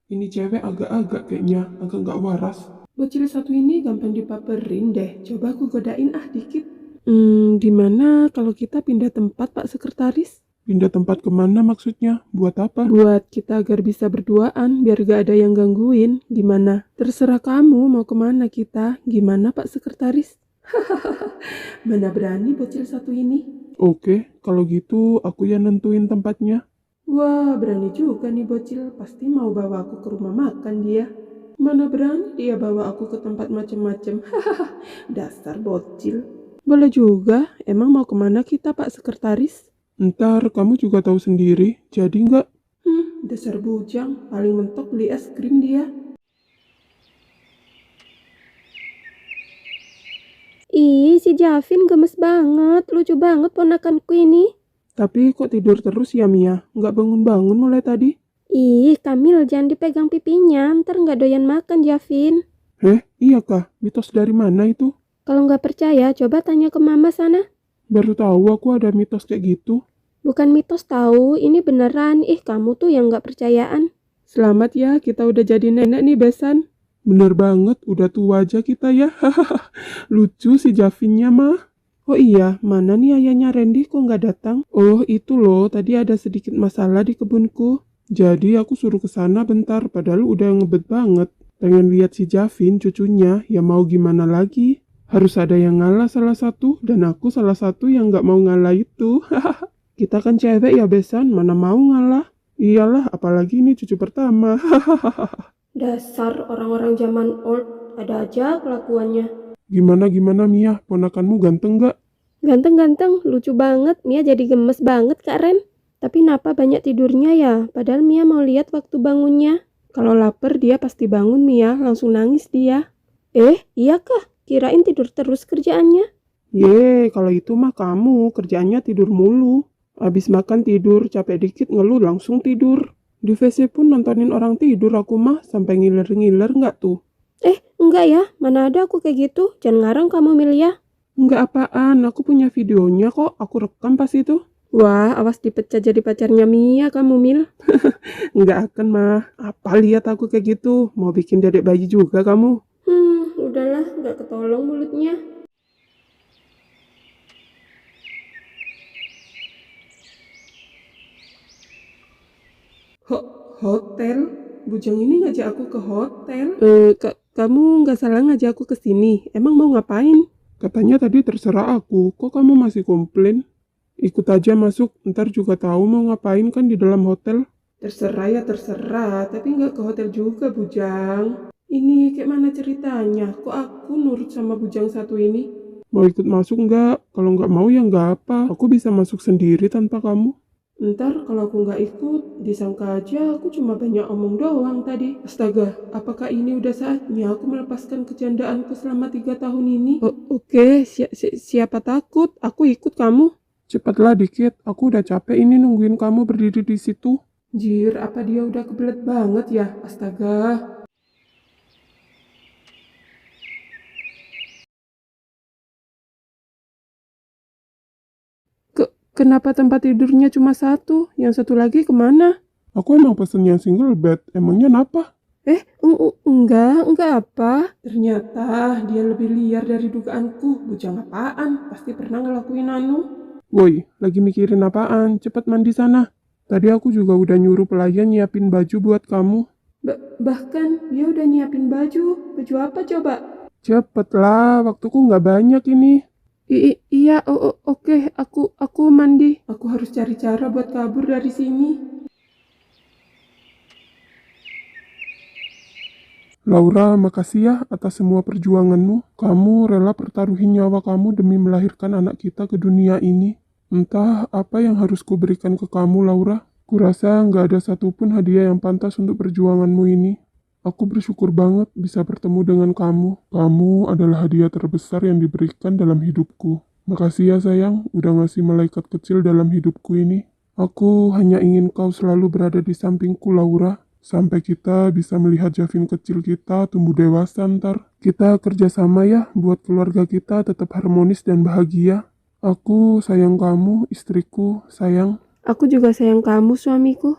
Ini cewek agak-agak kayaknya, agak nggak waras. Bocil satu ini gampang dipaperin deh. Coba aku godain dikit. Gimana kalau kita pindah tempat, Pak Sekretaris? Pindah tempat kemana maksudnya? Buat apa? Buat kita agar bisa berduaan, biar gak ada yang gangguin. Gimana? Terserah kamu mau kemana kita. Gimana, Pak Sekretaris? Mana berani bocil satu ini? Oke, kalau gitu aku yang nentuin tempatnya. Wah, berani juga nih bocil. Pasti mau bawa aku ke rumah makan dia. Mana berani dia bawa aku ke tempat macem-macem. Hahaha, dasar bocil. Boleh juga. Emang mau kemana kita, Pak Sekretaris? Ntar kamu juga tahu sendiri. Jadi nggak? Dasar bujang. Paling mentok beli es krim dia. Ih, si Javin gemes banget. Lucu banget ponakanku ini. Tapi kok tidur terus ya Mia? Nggak bangun-bangun mulai tadi? Ih, Kamil jangan dipegang pipinya. Ntar nggak doyan makan, Javin. Iya kah? Mitos dari mana itu? Kalau nggak percaya, coba tanya ke mama sana. Baru tahu aku ada mitos kayak gitu. Bukan mitos tahu, ini beneran. Ih, kamu tuh yang nggak percayaan. Selamat ya, kita udah jadi nenek nih besan. Bener banget, udah tua aja kita ya. Lucu si Javinnya mah. Oh iya, mana nih ayahnya Randy kok nggak datang? Oh itu loh, tadi ada sedikit masalah di kebunku. Jadi aku suruh ke sana bentar, padahal udah ngebet banget. Pengen lihat si Javin, cucunya, ya mau gimana lagi. Harus ada yang ngalah salah satu, dan aku salah satu yang nggak mau ngalah itu. Kita kan cewek ya besan, mana mau ngalah. Iyalah, apalagi ini cucu pertama. Dasar orang-orang zaman old, ada aja kelakuannya. Gimana Mia, ponakanmu ganteng gak? Ganteng-ganteng, lucu banget. Mia jadi gemes banget, Kak Ren. Tapi kenapa banyak tidurnya ya? Padahal Mia mau lihat waktu bangunnya. Kalau lapar dia pasti bangun Mia, langsung nangis dia. Iya kah? Kirain tidur terus kerjaannya. Kalau itu mah kamu, kerjaannya tidur mulu. Abis makan tidur, capek dikit ngeluh langsung tidur. Di WC pun nontonin orang tidur aku mah, sampai ngiler-ngiler nggak tuh? Enggak ya, mana ada aku kayak gitu. Jangan ngarang kamu, Milya. Nggak apaan, aku punya videonya kok, aku rekam pas itu. Wah, awas dipecat jadi pacarnya Mia kamu, Mil. Nggak akan mah, apa lihat aku kayak gitu, mau bikin dedek bayi juga kamu. Udahlah, nggak ketolong mulutnya. Hotel? Bujang ini ngajak aku ke hotel. Kamu nggak salah ngajak aku ke sini. Emang mau ngapain? Katanya tadi terserah aku. Kok kamu masih komplain? Ikut aja masuk, ntar juga tahu mau ngapain kan di dalam hotel. Terserah ya terserah, tapi nggak ke hotel juga Bujang. Ini kayak mana ceritanya? Kok aku nurut sama Bujang satu ini? Mau ikut masuk nggak? Kalau nggak mau ya nggak apa. Aku bisa masuk sendiri tanpa kamu. Ntar kalau aku nggak ikut, disangka aja aku cuma banyak omong doang tadi. Astaga, apakah ini udah saatnya aku melepaskan kejandaanku selama 3 tahun ini? Oke, siapa takut? Aku ikut kamu. Cepatlah dikit, aku udah capek ini nungguin kamu berdiri di situ. Jir, apa dia udah kebelet banget ya? Astaga. Kenapa tempat tidurnya cuma satu? Yang satu lagi kemana? Aku emang pesen yang single bed. Emangnya kenapa? Enggak apa. Ternyata dia lebih liar dari dugaanku. Bujang apaan? Pasti pernah ngelakuin anu. Woi, lagi mikirin apaan? Cepet mandi sana. Tadi aku juga udah nyuruh pelayan nyiapin baju buat kamu. Bahkan dia udah nyiapin baju. Baju apa coba? Cepet lah, waktuku nggak banyak ini. Iya, oke, aku mandi. Aku harus cari cara buat kabur dari sini. Laura, makasih ya atas semua perjuanganmu. Kamu rela pertaruhin nyawa kamu demi melahirkan anak kita ke dunia ini. Entah apa yang harus kuberikan ke kamu, Laura. Kurasa nggak ada satupun hadiah yang pantas untuk perjuanganmu ini. Aku bersyukur banget bisa bertemu dengan kamu. Kamu adalah hadiah terbesar yang diberikan dalam hidupku. Makasih ya sayang, udah ngasih malaikat kecil dalam hidupku ini. Aku hanya ingin kau selalu berada di sampingku, Laura. Sampai kita bisa melihat Javin kecil kita tumbuh dewasa ntar. Kita kerjasama ya buat keluarga kita tetap harmonis dan bahagia. Aku sayang kamu, istriku, sayang. Aku juga sayang kamu, suamiku.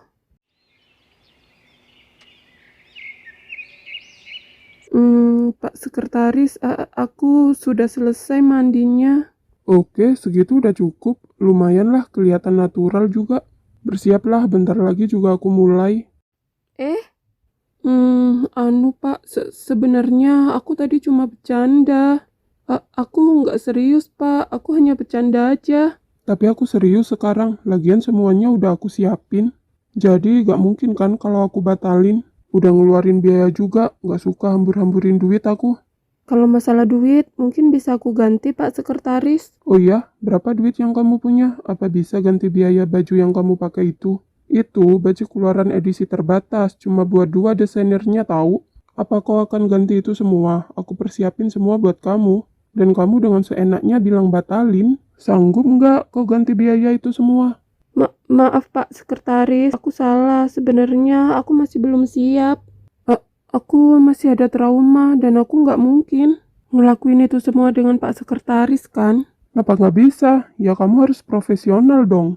Pak Sekretaris, aku sudah selesai mandinya. Oke, segitu udah cukup. Lumayan lah, kelihatan natural juga. Bersiaplah, bentar lagi juga aku mulai. Pak, sebenarnya aku tadi cuma bercanda. Aku nggak serius, Pak. Aku hanya bercanda aja. Tapi aku serius sekarang. Lagian semuanya udah aku siapin. Jadi gak mungkin kan kalau aku batalin. Udah ngeluarin biaya juga. Gak suka hambur-hamburin duit aku. Kalau masalah duit, mungkin bisa aku ganti, Pak Sekretaris. Oh iya? Berapa duit yang kamu punya? Apa bisa ganti biaya baju yang kamu pakai itu? Itu baju keluaran edisi terbatas, cuma buat 2 desainernya tahu. Apa kau akan ganti itu semua? Aku persiapin semua buat kamu. Dan kamu dengan seenaknya bilang batalin. Sanggup nggak kau ganti biaya itu semua? Maaf Pak Sekretaris, aku salah. Sebenarnya aku masih belum siap. Aku masih ada trauma dan aku nggak mungkin ngelakuin itu semua dengan Pak Sekretaris kan? Kenapa nggak bisa? Ya kamu harus profesional dong.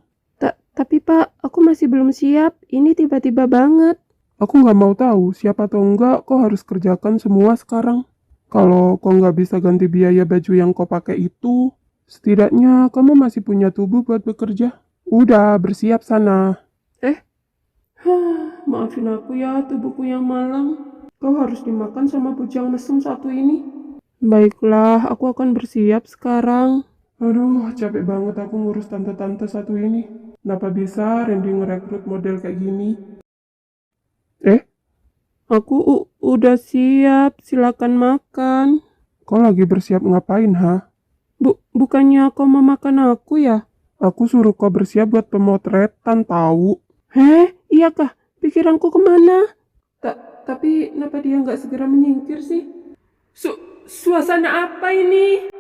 Tapi Pak, aku masih belum siap. Ini tiba-tiba banget. Aku nggak mau tahu siapa atau enggak, kau harus kerjakan semua sekarang. Kalau kau nggak bisa ganti biaya baju yang kau pakai itu, setidaknya kamu masih punya tubuh buat bekerja. Udah, bersiap sana. Maafin aku ya, tubuhku yang malang. Kau harus dimakan sama bujang mesum satu ini. Baiklah, aku akan bersiap sekarang. Aduh, capek banget aku ngurus tante-tante satu ini. Kenapa bisa Randy ngerekrut model kayak gini? Aku udah siap, silakan makan. Kau lagi bersiap ngapain, ha? Bukannya kau mau makan aku ya? Aku suruh kau bersiap buat pemotretan, tahu. Iya kah? Pikiranku kemana? Tapi kenapa dia nggak segera menyingkir sih? Suasana apa ini?